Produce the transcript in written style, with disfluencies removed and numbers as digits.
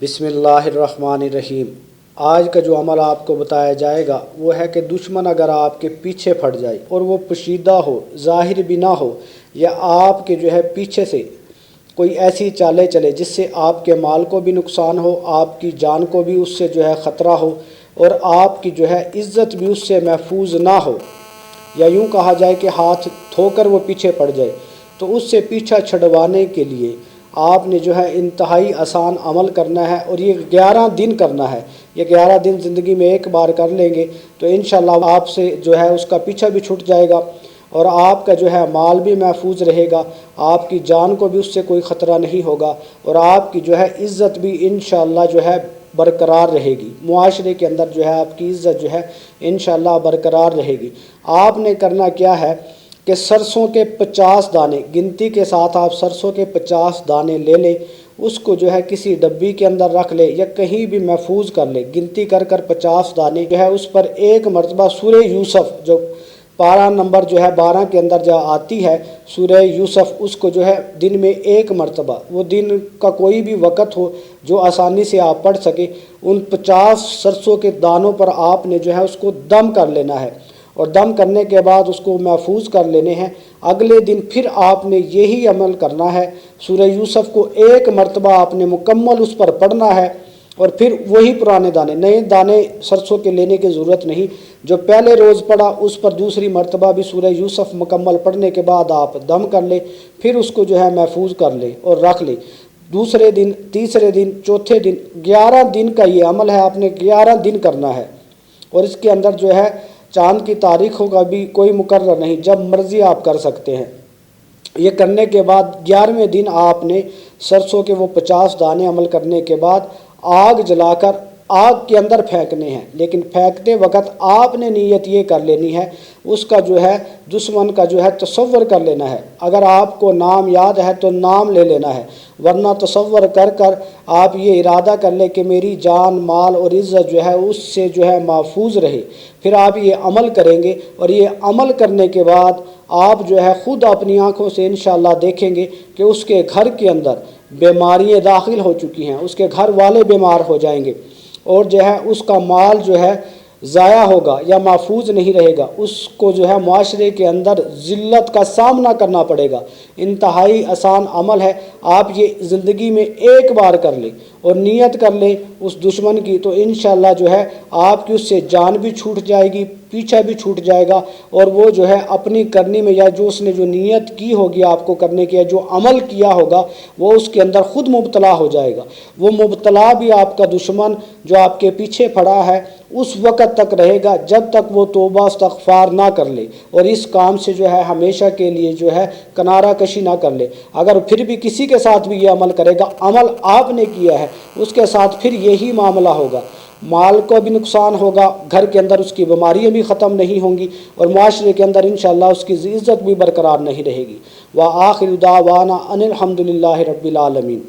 बिस्मिल्लाहिर्रहमानिर्रहीम। आज का जो अमल आपको बताया जाएगा वो है कि दुश्मन अगर आपके पीछे पड़ जाए और वो पोशीदा हो, ज़ाहिर भी ना हो, या आपके जो है पीछे से कोई ऐसी चालें चले जिससे आपके माल को भी नुकसान हो, आपकी जान को भी उससे जो है ख़तरा हो और आपकी जो है इज़्ज़त भी उससे महफूज ना हो, या यूँ कहा जाए कि हाथ धोकर वो पीछे पड़ जाए, तो उससे पीछा छुड़वाने के लिए आपने जो है इंतहाई आसान अमल करना है और ये 11 दिन करना है। ये 11 दिन ज़िंदगी में एक बार कर लेंगे तो इंशाअल्लाह आपसे जो है उसका पीछा भी छूट जाएगा और आपका जो है माल भी महफूज रहेगा, आपकी जान को भी उससे कोई ख़तरा नहीं होगा और आपकी जो है इज़्ज़त भी इंशाअल्लाह जो है बरकरार रहेगी। मुआशरे के अंदर जो है आपकी इज़्ज़त जो है इंशाअल्लाह बरकरार रहेगी। आपने करना क्या है कि सरसों के 50 दाने गिनती के साथ आप सरसों के 50 दाने ले लें, उसको जो है किसी डब्बी के अंदर रख ले या कहीं भी महफूज कर ले। गिनती कर 50 दाने जो है उस पर एक मरतबा सूरह यूसुफ जो पारा नंबर जो है 12 के अंदर जो आती है सूरह यूसुफ, उसको जो है दिन में एक मरतबा, वो दिन का कोई भी वक़्त हो जो आसानी से आप पढ़ सके, उन 50 सरसों के दानों पर आपने जो है उसको दम कर लेना है और दम करने के बाद उसको महफूज कर लेने हैं। अगले दिन फिर आपने यही अमल करना है, सूरह यूसुफ को एक मरतबा आपने मुकम्मल उस पर पढ़ना है और फिर वही पुराने दाने, नए दाने सरसों के लेने की ज़रूरत नहीं। जो पहले रोज़ पढ़ा उस पर दूसरी मरतबा भी सूरह यूसुफ मुकम्मल पढ़ने के बाद आप दम कर ले, फिर उसको जो है महफूज कर ले और रख ले। दूसरे दिन, तीसरे दिन, चौथे दिन, 11 दिन का ये अमल है, आपने 11 दिन करना है और इसके अंदर जो है चाँद की तारीख़ों का भी कोई मुकर्रर नहीं, जब मर्ज़ी आप कर सकते हैं। ये करने के बाद 11वें दिन आपने सरसों के वो 50 दाने अमल करने के बाद आग जलाकर आग के अंदर फेंकने हैं, लेकिन फेंकते वक्त आपने नीयत ये कर लेनी है, उसका जो है दुश्मन का जो है तसव्वुर कर लेना है। अगर आपको नाम याद है तो नाम ले लेना है, वरना तसव्वुर कर कर आप ये इरादा कर ले कि मेरी जान, माल और इज़्ज़त जो है उससे जो है महफूज रहे। फिर आप ये अमल करेंगे और ये अमल करने के बाद आप जो है ख़ुद अपनी आँखों से इंशाअल्लाह देखेंगे कि उसके घर के अंदर बीमारियाँ दाखिल हो चुकी हैं, उसके घर वाले बीमार हो जाएंगे और जो है उसका माल जो है ज़ाया होगा या महफूज नहीं रहेगा, उसको जो है मुआशरे के अंदर ज़िल्लत का सामना करना पड़ेगा। इंतहाई आसान अमल है, आप ये ज़िंदगी में एक बार कर लें और नीयत कर लें उस दुश्मन की, तो इंशाअल्लाह जो है आपकी उससे जान भी छूट जाएगी, पीछा भी छूट जाएगा और वो जो है अपनी करनी में या जो उसने जो नीयत की होगी आपको करने की या जो अमल किया होगा वो उसके अंदर ख़ुद मुब्तला हो जाएगा। वो मुब्तला भी आपका दुश्मन जो आपके पीछे पड़ा है उस वक़्त तक रहेगा जब तक वो तौबा इस्तग़फ़ार ना कर ले और इस काम से जो है हमेशा के लिए जो है किनारा कशी ना कर ले। अगर फिर भी किसी के साथ भी ये अमल करेगा, अमल आपने किया है, उसके साथ फिर यही मामला होगा, माल को भी नुकसान होगा, घर के अंदर उसकी बीमारियाँ भी ख़त्म नहीं होंगी और मुआशरे के अंदर इंशाअल्लाह उसकी इज़्ज़त भी बरकरार नहीं रहेगी। व आखिर दावाना अनिल हम्दुलिल्लाहि रब्बिल आलमीन।